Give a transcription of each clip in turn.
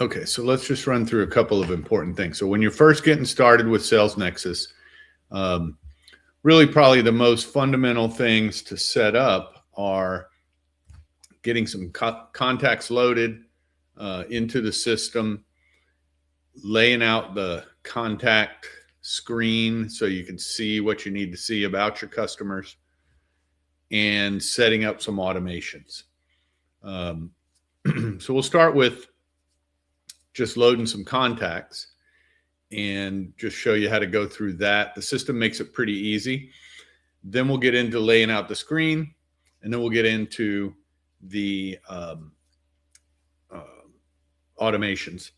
Okay, so let's just run through a couple of important things. So when you're first getting started with SalesNexus, um, really probably the most fundamental things to set up are getting some contacts loaded into the system, laying out the contact screen so you can see what you need to see about your customers, and setting up some automations. Um, so we'll start with just loading some contacts and just show you how to go through that. The system makes it pretty easy. Then we'll get into laying out the screen, and then we'll get into the automations.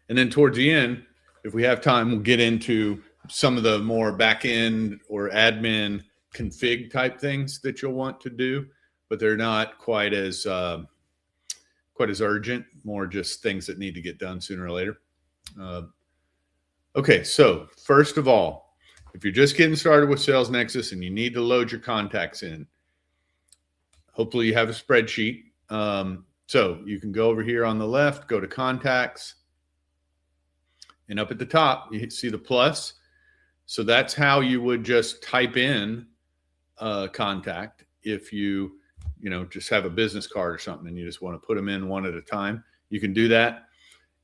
And then towards the end, if we have time, we'll get into some of the more back end or admin config type things that you'll want to do, but they're not quite as urgent, more just things that need to get done sooner or later. Okay, so first of all, if you're just getting started with SalesNexus and you need to load your contacts in, hopefully you have a spreadsheet. So you can go over here on the left, go to contacts, and up at the top, you see the plus. So that's how you would just type in contact if you just have a business card or something and you just want to put them in one at a time. You can do that.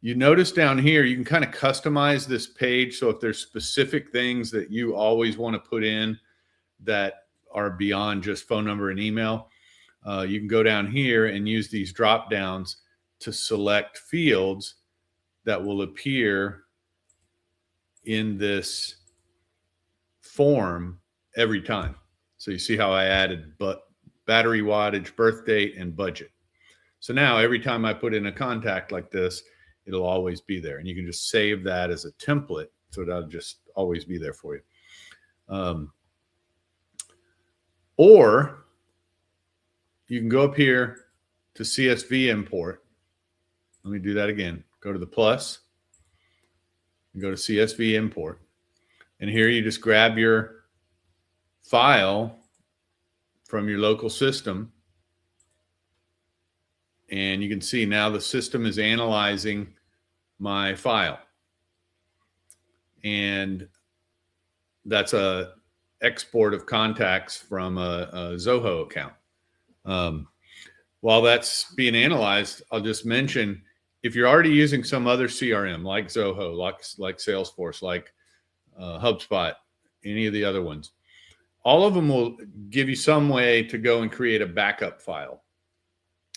You notice down here, you can kind of customize this page. So if there's specific things that you always want to put in that are beyond just phone number and email, you can go down here and use these drop downs to select fields that will appear in this form every time. So you see how I added battery wattage, birth date, and budget. So now every time I put in a contact like this, it'll always be there. And you can just save that as a template, so that'll just always be there for you. Or you can go up here to CSV import. Let me do that again. Go to the plus and go to CSV import. And here you just grab your file from your local system. And you can see now the system is analyzing my file. And that's a export of contacts from a Zoho account. While that's being analyzed, I'll just mention, if you're already using some other CRM like Zoho, like Salesforce, like HubSpot, any of the other ones, all of them will give you some way to go and create a backup file.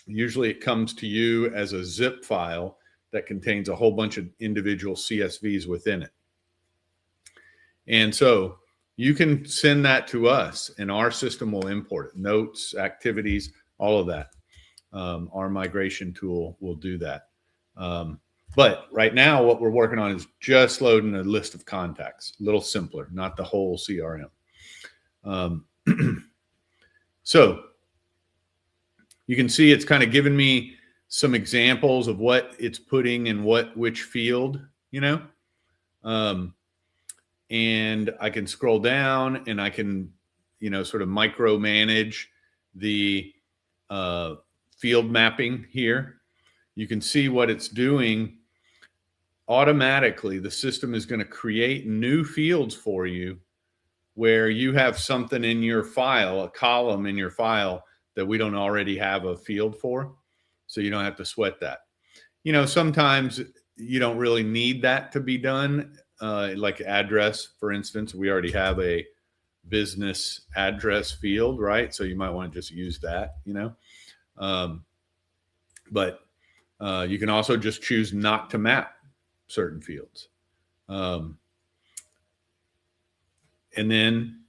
Usually it comes to you as a zip file that contains a whole bunch of individual CSVs within it. And so you can send that to us and our system will import it. Notes, activities, all of that. Our migration tool will do that. But right now what we're working on is just loading a list of contacts, a little simpler, not the whole CRM. So you can see it's kind of given me some examples of what it's putting in which field, and I can scroll down and I can, sort of micromanage the field mapping here. You can see what it's doing. Automatically, the system is going to create new fields for you where you have something in your file, a column in your file that we don't already have a field for. So you don't have to sweat that. Sometimes you don't really need that to be done. Like address, for instance, we already have a business address field, right? So you might want to just use that, but you can also just choose not to map certain fields. And then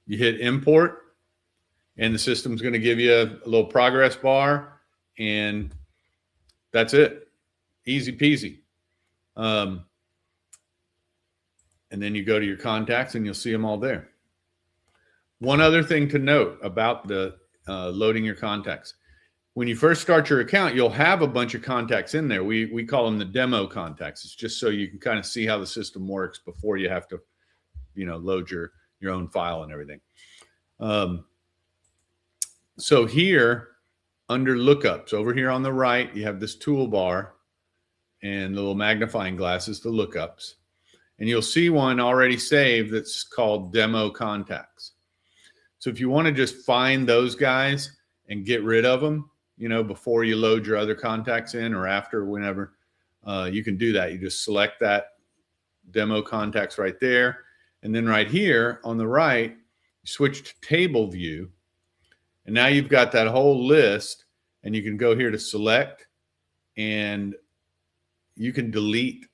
you hit import and the system's going to give you a little progress bar, and that's it. Easy peasy. And then you go to your contacts and you'll see them all there. One other thing to note about the loading your contacts. When you first start your account, you'll have a bunch of contacts in there. We call them the demo contacts. It's just so you can kind of see how the system works before you have to, load your own file and everything. So here under lookups, over here on the right, you have this toolbar and the little magnifying glasses, the lookups. And you'll see one already saved that's called demo contacts. So if you want to just find those guys and get rid of them, you know, before you load your other contacts in or after, whenever, you can do that. You just select that demo contacts right there. And then right here on the right, you switch to table view. And now you've got that whole list, and you can go here to select, and you can delete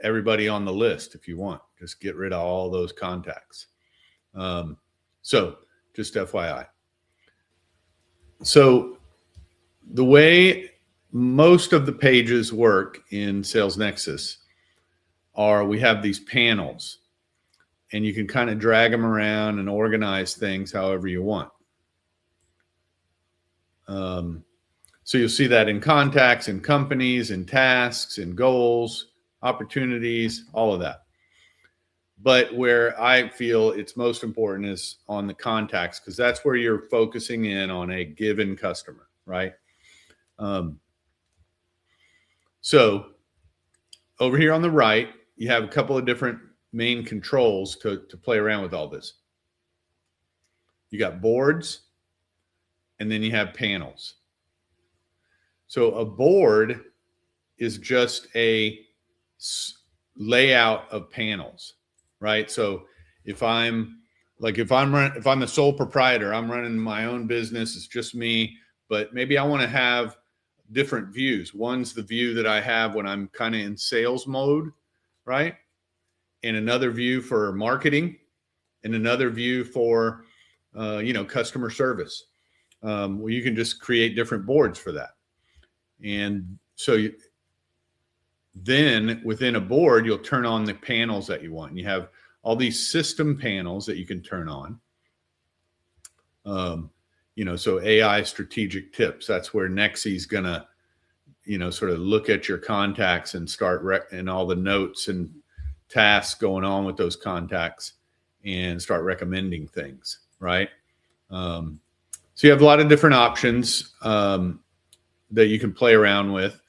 everybody on the list if you want. Just get rid of all those contacts. So just FYI. So the way most of the pages work in SalesNexus are we have these panels, and you can kind of drag them around and organize things however you want. So you'll see that in contacts, in companies, in tasks, in goals, opportunities, all of that. But where I feel it's most important is on the contacts, because that's where you're focusing in on a given customer, right? So over here on the right, you have a couple of different main controls to play around with all this. You got boards, and then you have panels. So a board is just a layout of panels, right? So if I'm the sole proprietor, I'm running my own business, it's just me, but maybe I want to have different views. One's the view that I have when I'm kind of in sales mode, right? And another view for marketing, and another view for, customer service. Well, you can just create different boards for that. And so then within a board, you'll turn on the panels that you want. And you have all these system panels that you can turn on. So AI strategic tips, that's where Nexie's going to, sort of look at your contacts and start and all the notes and tasks going on with those contacts and start recommending things, right? So you have a lot of different options that you can play around with.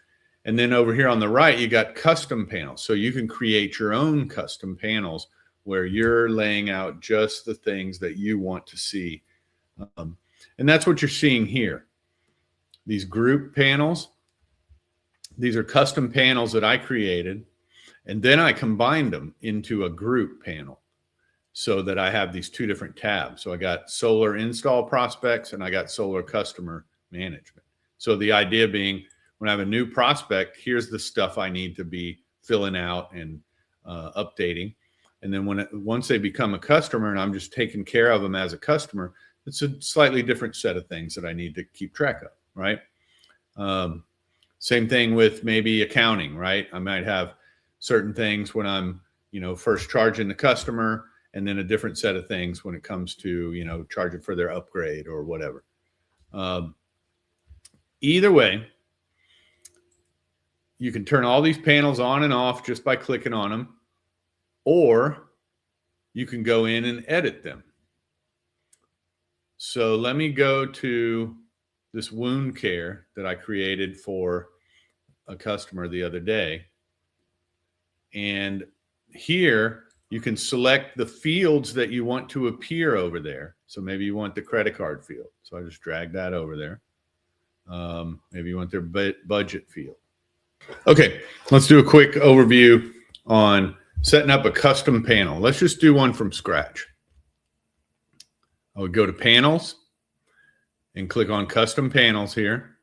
And then over here on the right, you got custom panels. So you can create your own custom panels where you're laying out just the things that you want to see. And that's what you're seeing here. These group panels, these are custom panels that I created. And then I combined them into a group panel so that I have these two different tabs. So I got solar install prospects and I got solar customer management. So the idea being, when I have a new prospect, here's the stuff I need to be filling out and updating. And then once they become a customer and I'm just taking care of them as a customer, it's a slightly different set of things that I need to keep track of, right? Same thing with maybe accounting, right? I might have certain things when I'm, first charging the customer, and then a different set of things when it comes to, charging for their upgrade or whatever. Either way, you can turn all these panels on and off just by clicking on them, or you can go in and edit them. So let me go to this wound care that I created for a customer the other day. And here you can select the fields that you want to appear over there. So maybe you want the credit card field. So I just drag that over there. Maybe you want their budget field. Okay, let's do a quick overview on setting up a custom panel. Let's just do one from scratch. I would go to panels and click on custom panels here,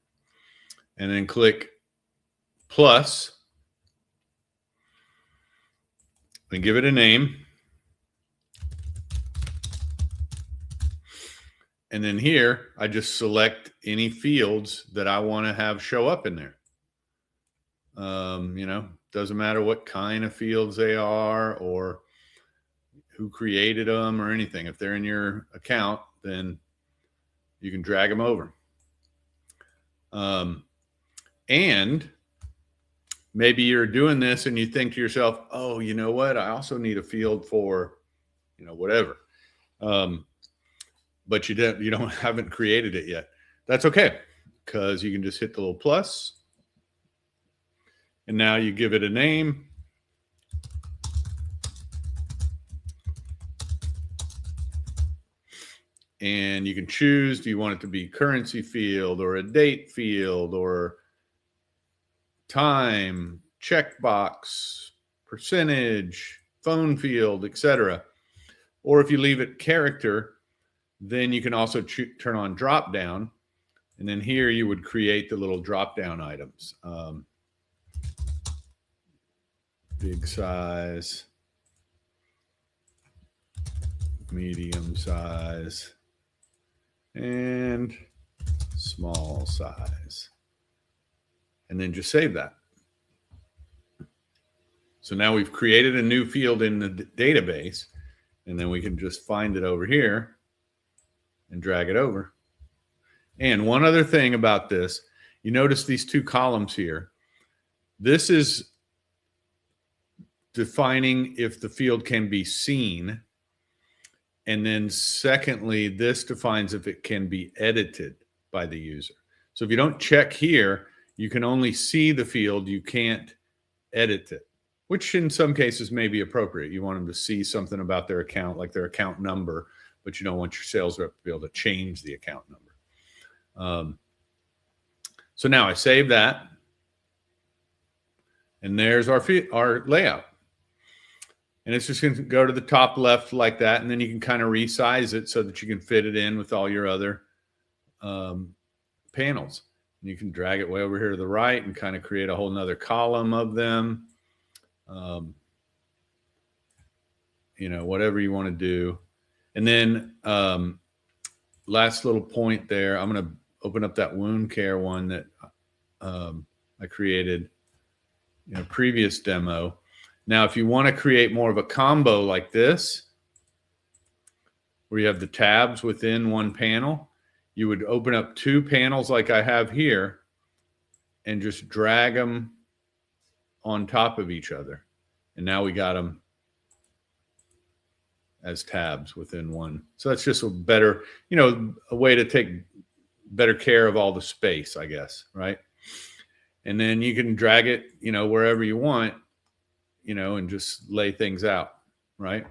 and then click plus and give it a name. And then here, I just select any fields that I want to have show up in there. Doesn't matter what kind of fields they are or who created them or anything. If they're in your account, then you can drag them over. And maybe you're doing this and you think to yourself, oh, you know what? I also need a field for, whatever. But you haven't created it yet. That's okay, because you can just hit the little plus And now you give it a name. And you can choose, do you want it to be currency field or a date field or time, checkbox, percentage, phone field, etc. Or if you leave it character, then you can also turn on drop down. And then here you would create the little drop down items. Big size, medium size, and small size. And then just save that. So now we've created a new field in the database, and then we can just find it over here and drag it over. And one other thing about this, you notice these two columns here. This is defining if the field can be seen. And then secondly, this defines if it can be edited by the user. So if you don't check here, you can only see the field, you can't edit it, which in some cases may be appropriate. You want them to see something about their account, like their account number, but you don't want your sales rep to be able to change the account number. So now I save that, and there's our layout. And it's just going to go to the top left like that, and then you can kind of resize it so that you can fit it in with all your other panels. And you can drag it way over here to the right and kind of create a whole nother column of them. You know, whatever you want to do. And then last little point there, I'm going to open up that wound care one that I created in a previous demo. Now, if you want to create more of a combo like this, where you have the tabs within one panel, you would open up two panels like I have here and just drag them on top of each other. And now we got them as tabs within one. So that's just a better, you know, a way to take better care of all the space, I guess, right? And then you can drag it, you know, wherever you want, you know, and just lay things out, right?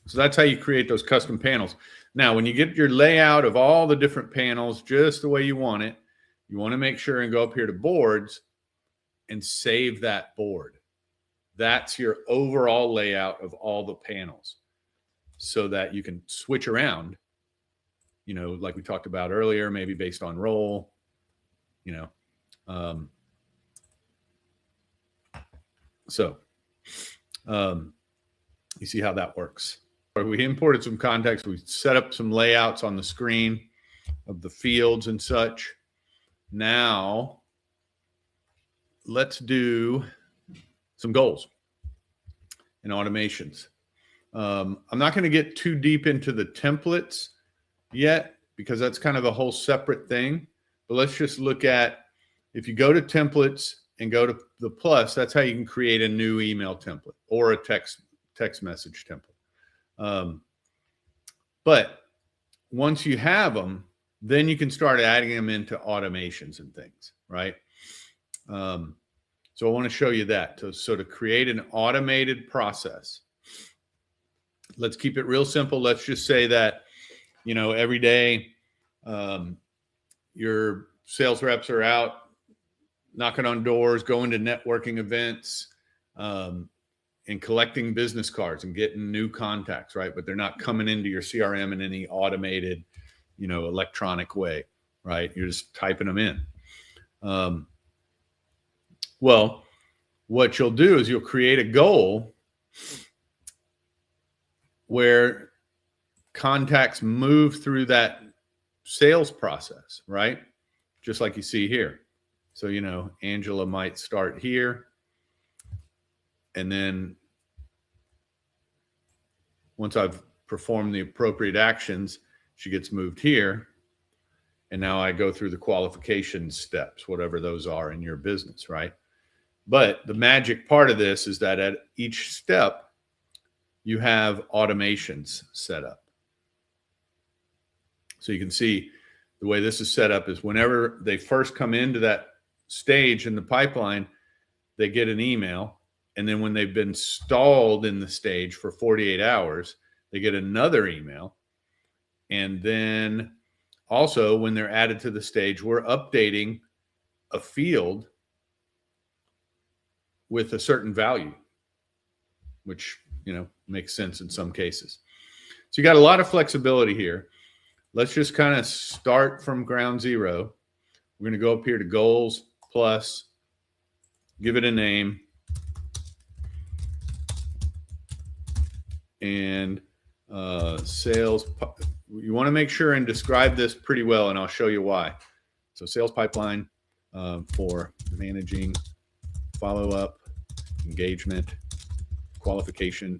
So that's how you create those custom panels. Now, when you get your layout of all the different panels just the way you want it, you want to make sure and go up here to boards and save that board. That's your overall layout of all the panels so that you can switch around, you know, like we talked about earlier, maybe based on role, you know. You see how that works. We imported some context. We set up some layouts on the screen of the fields and such. Now, let's do some goals and automations. I'm not going to get too deep into the templates yet because that's kind of a whole separate thing. But let's just look at, if you go to templates and go to the plus, that's how you can create a new email template or a text message template. But once you have them, then you can start adding them into automations and things, right? So I want to show you that. So to create an automated process, let's keep it real simple. Let's just say that, you know, every day your sales reps are out knocking on doors, going to networking events, and collecting business cards and getting new contacts, right? But they're not coming into your CRM in any automated, you know, electronic way, right? You're just typing them in. Well, what you'll do is you'll create a goal where contacts move through that sales process, right? Just like you see here. So, you know, Angela might start here. And then once I've performed the appropriate actions, she gets moved here. And now I go through the qualification steps, whatever those are in your business, right? But the magic part of this is that at each step, you have automations set up. So you can see the way this is set up is whenever they first come into that stage in the pipeline, they get an email. And then when they've been stalled in the stage for 48 hours, they get another email. And then also when they're added to the stage, we're updating a field with a certain value, which, makes sense in some cases. So you got a lot of flexibility here. Let's just kind of start from ground zero. We're going to go up here to goals plus, give it a name, and sales. You want to make sure and describe this pretty well, and I'll show you why. So sales pipeline for managing follow-up, engagement, qualification,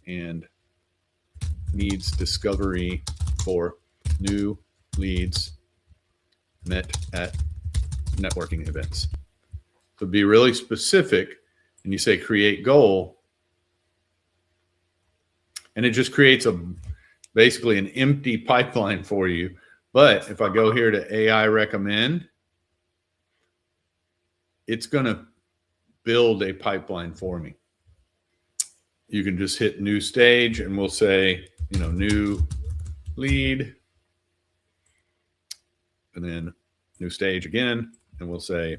and needs discovery for new leads met at networking events. So be really specific, and you say create goal, and it just creates basically an empty pipeline for you. But if I go here to AI recommend, it's going to build a pipeline for me. You can just hit new stage, and we'll say, new lead, and then new stage again, and we'll say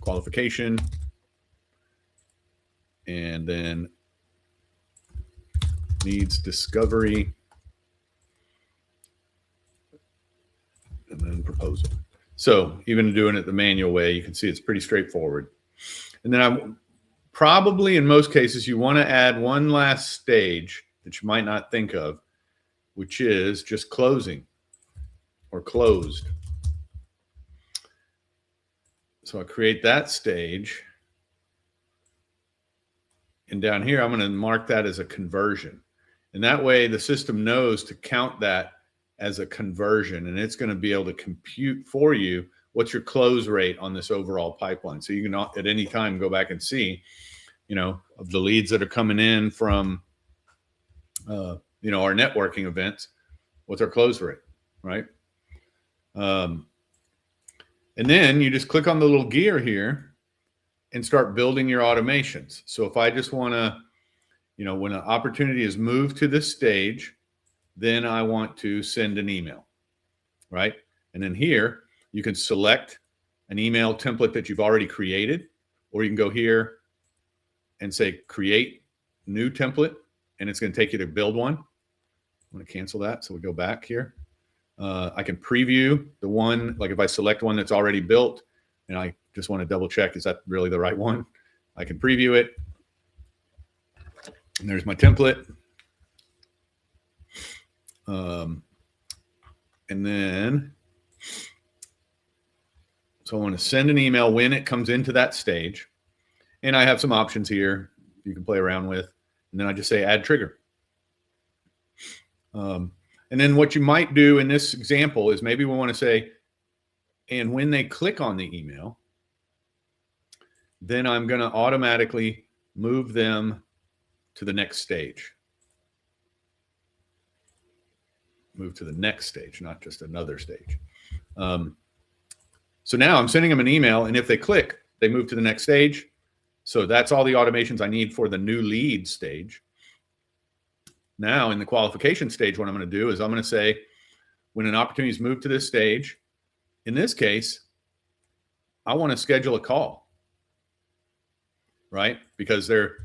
qualification, and then needs discovery, and then proposal. So even doing it the manual way, you can see it's pretty straightforward. And then probably in most cases, you want to add one last stage that you might not think of, which is just closing or closed. So I create that stage. And down here, I'm going to mark that as a conversion. And that way the system knows to count that as a conversion, and it's going to be able to compute for you what's your close rate on this overall pipeline. So you can at any time go back and see, of the leads that are coming in from, our networking events, what's our close rate, right? And then you just click on the little gear here and start building your automations. So if I just want to, when an opportunity is moved to this stage, then I want to send an email, right? And then here, you can select an email template that you've already created, or you can go here and say, create new template, and it's going to take you to build one. I'm going to cancel that. So we go back here. I can preview the one, like if I select one that's already built, and I just want to double check, is that really the right one? I can preview it. And there's my template. And then, so I want to send an email when it comes into that stage. And I have some options here you can play around with. And then I just say add trigger. And then what you might do in this example is maybe we want to say, and when they click on the email, then I'm going to automatically move them to the next stage. Move to the next stage, not just another stage. So now I'm sending them an email, and if they click, they move to the next stage. So that's all the automations I need for the new lead stage. Now in the qualification stage, what I'm going to do is I'm going to say, when an opportunity is moved to this stage, in this case, I want to schedule a call, right? Because they're,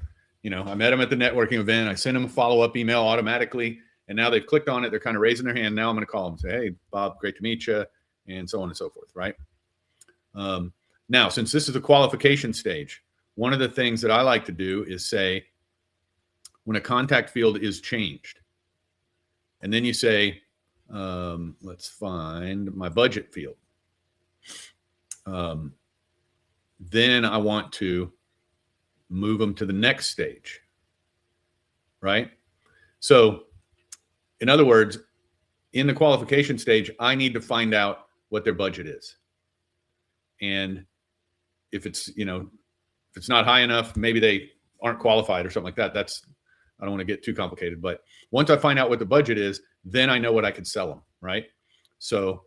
I met them at the networking event. I sent them a follow-up email automatically, and now they've clicked on it. They're kind of raising their hand. Now I'm going to call them and say, hey, Bob, great to meet you, and so on and so forth, right? Now, since this is a qualification stage, one of the things that I like to do is say, when a contact field is changed, and then you say, let's find my budget field. Then I want to move them to the next stage, right? So in other words, in the qualification stage, I need to find out what their budget is. And if it's, if it's not high enough, maybe they aren't qualified or something like that. I don't want to get too complicated, but once I find out what the budget is, then I know what I can sell them, right? So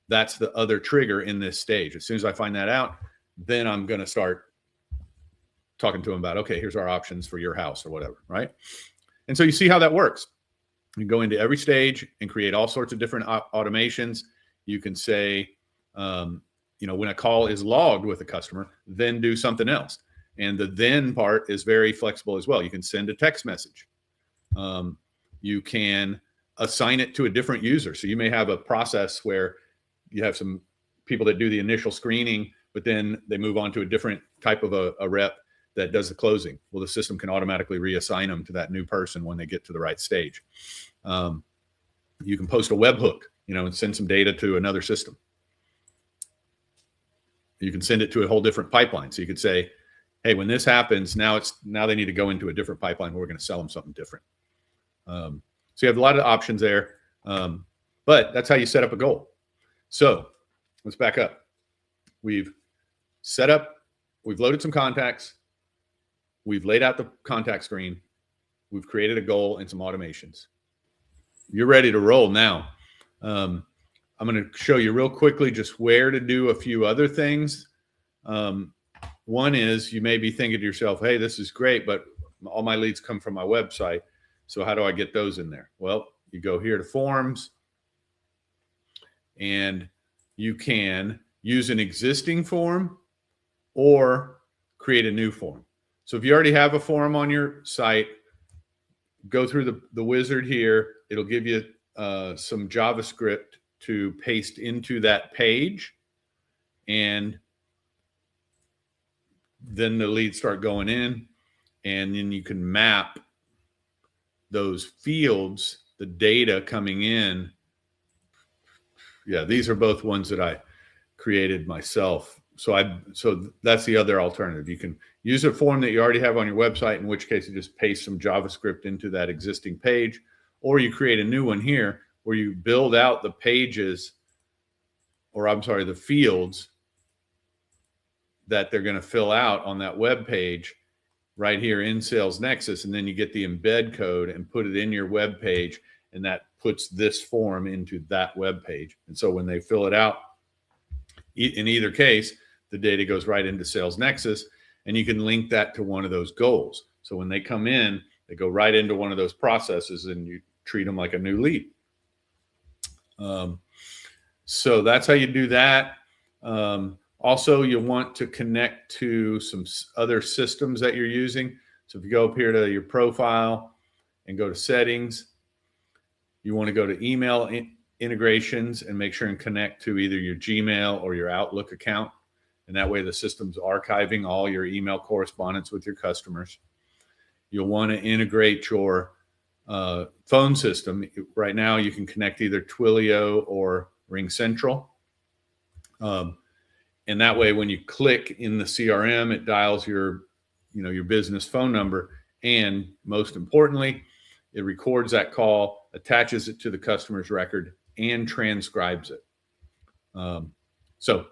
that's the other trigger in this stage. As soon as I find that out, then I'm going to start talking to them about, okay, here's our options for your house or whatever, right? And so you see how that works. You go into every stage and create all sorts of different automations. You can say, when a call is logged with a customer, then do something else. And the then part is very flexible as well. You can send a text message. You can assign it to a different user. So you may have a process where you have some people that do the initial screening, but then they move on to a different type of a rep that does the closing. Well, the system can automatically reassign them to that new person when they get to the right stage. You can post a webhook, and send some data to another system. You can send it to a whole different pipeline. So you could say, hey, when this happens, now they need to go into a different pipeline where we're going to sell them something different. So you have a lot of options there, but that's how you set up a goal. So let's back up. We've loaded some contacts. We've laid out the contact screen. We've created a goal and some automations. You're ready to roll now. I'm going to show you real quickly just where to do a few other things. One is, you may be thinking to yourself, hey, this is great, but all my leads come from my website. So how do I get those in there? Well, you go here to forms, and you can use an existing form or create a new form. So if you already have a form on your site, go through the wizard here. It'll give you some JavaScript to paste into that page, and then the leads start going in, and then you can map those fields, the data coming in. Yeah, these are both ones that I created myself. So that's the other alternative. You can use a form that you already have on your website, in which case you just paste some JavaScript into that existing page, or you create a new one here where you build out the pages, the fields that they're going to fill out on that web page right here in SalesNexus, and then you get the embed code and put it in your web page, and that puts this form into that web page. And so when they fill it out, in either case, the data goes right into SalesNexus, and you can link that to one of those goals. So when they come in, they go right into one of those processes, and you treat them like a new lead. So that's how you do that. Also, you want to connect to some other systems that you're using. So if you go up here to your profile and go to settings, you want to go to email integrations and make sure and connect to either your Gmail or your Outlook account. And that way the system's archiving all your email correspondence with your customers. You'll want to integrate your phone system. Right now you can connect either Twilio or RingCentral. And that way, when you click in the CRM, it dials your business phone number. And most importantly, it records that call, attaches it to the customer's record, and transcribes it. So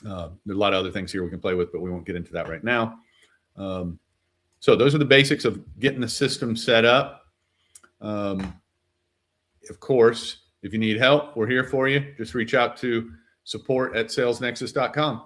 there's a lot of other things here we can play with, but we won't get into that right now. So those are the basics of getting the system set up. Of course, if you need help, we're here for you. Just reach out to support@salesnexus.com.